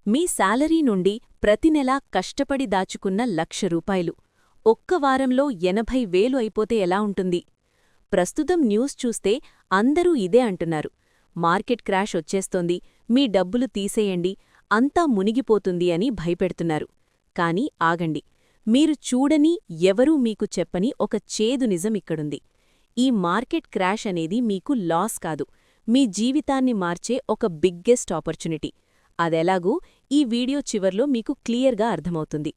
మీ salary నుండి ప్రతి నెలా కష్టపడి దాచుకున్న ₹1,00,000 ఒక్క వారంలో 80,000 అయిపోతే ఎలా ఉంటుంది? ప్రస్తుతం న్యూస్ చూస్తే అందరూ ఇదే అంటున్నారు. మార్కెట్ క్రాష్ వచ్చేస్తోంది, మీ డబ్బులు తీసేయండి, అంతా మునిగిపోతుంది అని భయపెడుతున్నారు. కాని ఆగండి, మీరు చూడని, ఎవరూ మీకు చెప్పని ఒక చేదు నిజం ఇక్కడుంది. ఈ మార్కెట్ క్రాష్ అనేది మీకు లాస్ కాదు, మీ జీవితాన్ని మార్చే ఒక బిగ్గెస్ట్ ఆపర్చునిటీ. అదెలాగూ ఈ వీడియో చివర్లో మీకు క్లియర్గా అర్థమవుతుంది.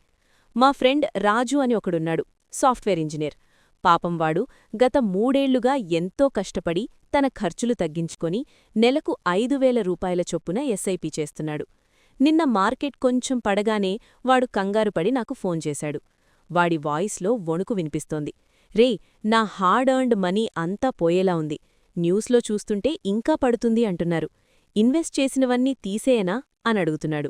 మా ఫ్రెండ్ రాజు అని ఒకడున్నాడు, సాఫ్ట్వేర్ ఇంజనీర్. పాపం వాడు గత 3 ఏళ్లుగా ఎంతో కష్టపడి తన ఖర్చులు తగ్గించుకొని నెలకు ₹5,000 చొప్పున ఎస్ఐపి చేస్తున్నాడు. నిన్న మార్కెట్ కొంచెం పడగానే వాడు కంగారుపడి నాకు ఫోన్ చేశాడు. వాడి వాయిస్లో వణుకు వినిపిస్తోంది. రే, నా హార్డ్ ఎర్న్డ్ మనీ అంతా పోయేలా ఉంది. న్యూస్లో చూస్తుంటే ఇంకా పడుతుంది అంటున్నారు. ఇన్వెస్ట్ చేసినవన్నీ తీసేయనా అని అడుగుతున్నాడు.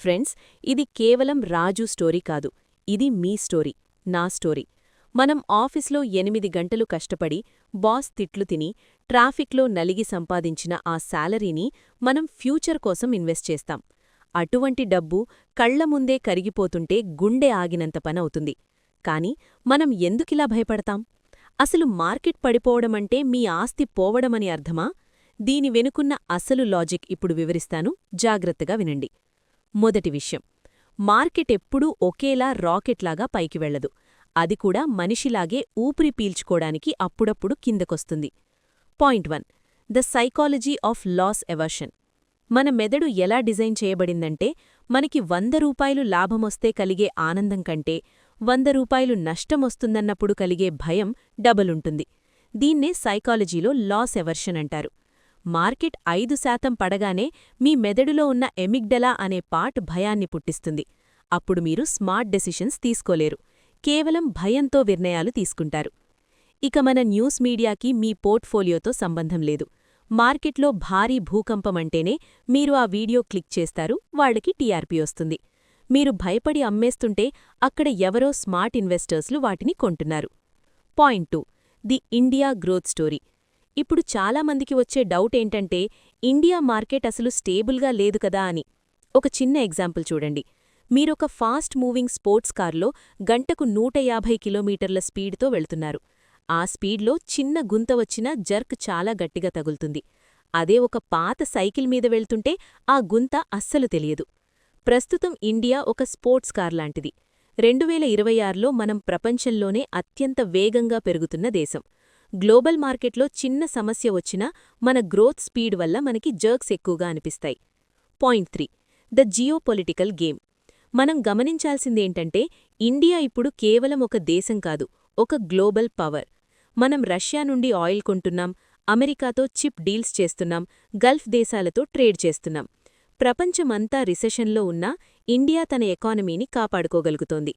ఫ్రెండ్స్, ఇది కేవలం రాజు స్టోరీ కాదు, ఇది మీ స్టోరీ, నా స్టోరీ. మనం ఆఫీస్లో 8 గంటలు కష్టపడి, బాస్ తిట్లు తిని, ట్రాఫిక్లో నలిగి సంపాదించిన ఆ శాలరీని మనం ఫ్యూచర్ కోసం ఇన్వెస్ట్ చేస్తాం. అటువంటి డబ్బు కళ్ల ముందే కరిగిపోతుంటే గుండె ఆగినంత పనవుతుంది. కాని మనం ఎందుకిలా భయపడతాం? అసలు మార్కెట్ పడిపోవడమంటే మీ ఆస్తి పోవడమని అర్థమా? దీని వెనుకున్న అసలు లాజిక్ ఇప్పుడు వివరిస్తాను, జాగ్రత్తగా వినండి. మొదటి విషయం, మార్కెట్ ఎప్పుడూ ఒకేలా రాకెట్లాగా పైకి వెళ్లదు. అది కూడా మనిషిలాగే ఊపిరి పీల్చుకోడానికి అప్పుడప్పుడు కిందకొస్తుంది. Point 1, the psychology of loss aversion. మన మెదడు ఎలా డిజైన్ చేయబడిందంటే, మనకి ₹100 లాభమొస్తే కలిగే ఆనందం కంటే ₹100 నష్టమొస్తుందన్నప్పుడు కలిగే భయం డబలుంటుంది. దీన్నే సైకాలజీలో లాస్ ఎవర్షన్ అంటారు. మార్కెట్ 5% పడగానే మీ మెదడులో ఉన్న ఎమిగ్డలా అనే పార్ట్ భయాన్ని పుట్టిస్తుంది. అప్పుడు మీరు స్మార్ట్ డెసిషన్స్ తీసుకోలేరు, కేవలం భయంతో నిర్ణయాలు తీసుకుంటారు. ఇక మన న్యూస్ మీడియాకి మీ పోర్ట్ఫోలియోతో సంబంధం లేదు. మార్కెట్లో భారీ భూకంపమంటేనే మీరు ఆ వీడియో క్లిక్ చేస్తారు, వాళ్లకి టీఆర్పీ వస్తుంది. మీరు భయపడి అమ్మేస్తుంటే అక్కడ ఎవరో స్మార్ట్ ఇన్వెస్టర్స్లు వాటిని కొంటున్నారు. Point 2, the India growth story. ఇప్పుడు చాలామందికి వచ్చే డౌట్ ఏంటంటే, ఇండియా మార్కెట్ అసలు స్టేబుల్గా లేదు కదా అని. ఒక చిన్న ఎగ్జాంపుల్ చూడండి. మీరొక ఫాస్ట్ మూవింగ్ స్పోర్ట్స్ కార్లో గంటకు 150 కిలోమీటర్ల స్పీడ్తో వెళ్తున్నారు. ఆ స్పీడ్లో చిన్న గుంత వచ్చినా జర్క్ చాలా గట్టిగా తగులుతుంది. అదే ఒక పాత సైకిల్ మీద వెళ్తుంటే ఆ గుంత అస్సలు తెలియదు. ప్రస్తుతం ఇండియా ఒక స్పోర్ట్స్ కార్ లాంటిది. 2026లో మనం ప్రపంచంలోనే అత్యంత వేగంగా పెరుగుతున్న దేశం. గ్లోబల్ మార్కెట్లో చిన్న సమస్య వచ్చినా మన గ్రోత్ స్పీడ్ వల్ల మనకి జర్క్స్ ఎక్కువగా అనిపిస్తాయి. Point 3, the geopolitical game. మనం గమనించాల్సిందేంటంటే, ఇండియా ఇప్పుడు కేవలం ఒక దేశం కాదు, ఒక గ్లోబల్ పవర్. మనం రష్యా నుండి ఆయిల్ కొంటున్నాం, అమెరికాతో చిప్ డీల్స్ చేస్తున్నాం, గల్ఫ్ దేశాలతో ట్రేడ్ చేస్తున్నాం. ప్రపంచమంతా రిసెషన్లో ఉన్నా ఇండియా తన ఎకానమీని కాపాడుకోగలుగుతోంది.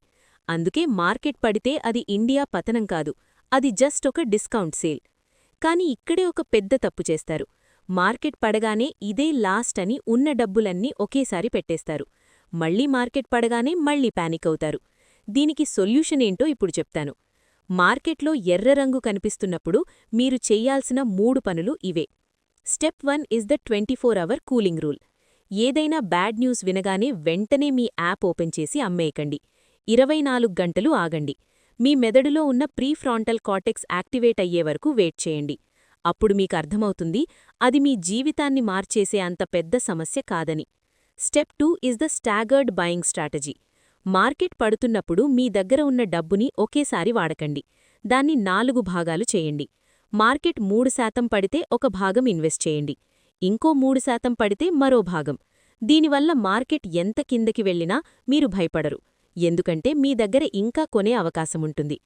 అందుకే మార్కెట్ పడితే అది ఇండియా పతనం కాదు, అది జస్ట్ ఒక డిస్కౌంట్ సేల్. కాని ఇక్కడే ఒక పెద్ద తప్పు చేస్తారు. మార్కెట్ పడగానే ఇదే లాస్ట్ అని ఉన్న డబ్బులన్నీ ఒకేసారి పెట్టేస్తారు. మళ్లీ మార్కెట్ పడగానే మళ్లీ పానిక్ అవుతారు. దీనికి సొల్యూషన్ ఏంటో ఇప్పుడు చెప్తాను. మార్కెట్లో ఎర్ర రంగు కనిపిస్తున్నప్పుడు మీరు చెయ్యాల్సిన 3 పనులు ఇవే. Step 1 is the 24 hour cooling rule. ఏదైనా బ్యాడ్ న్యూస్ వినగానే వెంటనే మీ యాప్ ఓపెన్ చేసి అమ్మేయకండి. 24 గంటలు ఆగండి. మీ మెదడులో ఉన్న ప్రీఫ్రాంటల్ కార్టెక్స్ యాక్టివేట్ అయ్యే వరకు వెయిట్ చేయండి. అప్పుడు మీకు అర్థమవుతుంది, అది మీ జీవితాన్ని మార్చేసే అంత పెద్ద సమస్య కాదని. Step 2 is the staggered buying strategy. Market పడుతున్నప్పుడు మీ దగ్గర ఉన్న డబ్బుని ఒకేసారి వాడకండి. దాన్ని 4 భాగాలు చేయండి. మార్కెట్ 3% పడితే ఒక భాగం ఇన్వెస్ట్ చేయండి. ఇంకో 3% పడితే మరో భాగం. దీనివల్ల మార్కెట్ ఎంత కిందకి వెళ్లినా మీరు భయపడరు, ఎందుకంటే మీ దగ్గర ఇంకా కొనే అవకాశముంటుంది.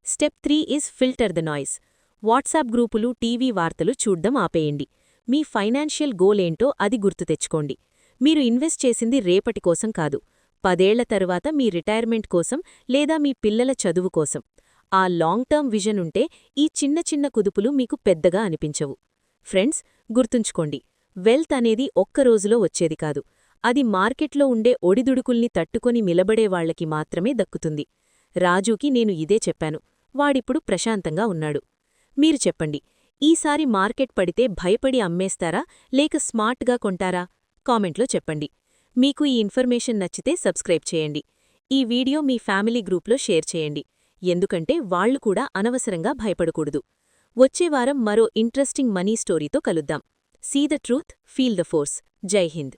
Step 3 is filter the noise. WhatsApp గ్రూపులు, టీవీ వార్తలు చూడ్డం ఆపేయండి. మీ ఫైనాన్షియల్ గోల్ ఏంటో అది గుర్తు తెచ్చుకోండి. మీరు ఇన్వెస్ట్ చేసింది రేపటి కోసం కాదు, 10 ఏళ్ల తరువాత మీ రిటైర్మెంట్ కోసం లేదా మీ పిల్లల చదువు కోసం. ఆ లాంగ్ టర్మ్ విజన్ ఉంటే ఈ చిన్న చిన్న కుదుపులు మీకు పెద్దగా అనిపించవు. ఫ్రెండ్స్, గుర్తుంచుకోండి, వెల్త్ అనేది ఒక్క రోజులో వచ్చేది కాదు. అది మార్కెట్లో ఉండే ఒడిదుడుకుల్ని తట్టుకొని నిలబడేవాళ్లకి మాత్రమే దక్కుతుంది. రాజుకి నేను ఇదే చెప్పాను, వాడిప్పుడు ప్రశాంతంగా ఉన్నాడు. మీరు చెప్పండి, ఈసారి మార్కెట్ పడితే భయపడి అమ్మేస్తారా లేక స్మార్ట్గా కొంటారా? కామెంట్లో చెప్పండి. మీకు ఈ ఇన్ఫర్మేషన్ నచ్చితే సబ్స్క్రైబ్ చేయండి. ఈ వీడియో మీ ఫ్యామిలీ గ్రూప్లో షేర్ చేయండి, ఎందుకంటే వాళ్లు కూడా అనవసరంగా భయపడకూడదు. వచ్చే వారం మరో ఇంట్రెస్టింగ్ మనీ స్టోరీతో కలుద్దాం. See the truth, feel the force. జై హింద్.